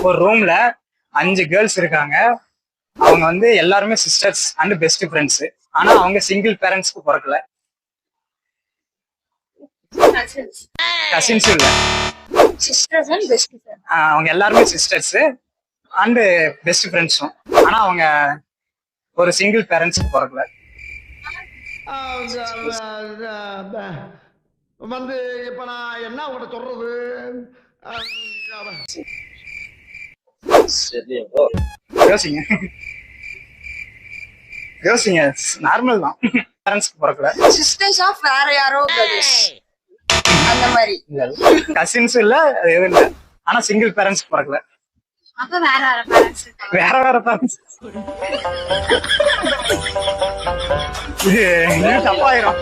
ஒரு ரூம்ல 5 கேர்ள்ஸ் இருக்காங்க. அவங்க வந்து எல்லாருமே சிஸ்டர்ஸ் அண்ட் பெஸ்ட் ஃப்ரெண்ட்ஸ். ஆனா அவங்க சிங்கிள் பேரண்ட்ஸ்க்கு பிறக்கல. கசின்ஸும் இல்ல. Sisters and best friend. அவங்க எல்லாருமே சிஸ்டர்ஸ் அண்ட் பெஸ்ட் ஃப்ரெண்ட்ஸும். ஆனா அவங்க ஒரு சிங்கிள் பேரண்ட்ஸ்க்கு பிறக்கல. வந்து இப்ப நான் என்ன உங்கள்கிட்ட சொல்றது? யோசிங்க யோசிங்க, நார்மல் தான். பேரண்ட்ஸ்க்கு பிறக்கல. சிஸ்டர்ஸ் ஆஃப் வேற யாரோ brothers. அந்த மாதிரி. கசின்ஸ் இல்ல, அது எதுவும் இல்ல. ஆனா சிங்கிள் பேரண்ட்ஸ்க்கு பிறக்கல. அப்ப வேற வேற பேரண்ட்ஸ். வேற வேற பேரண்ட்ஸ். இது தப்பாயிரும்.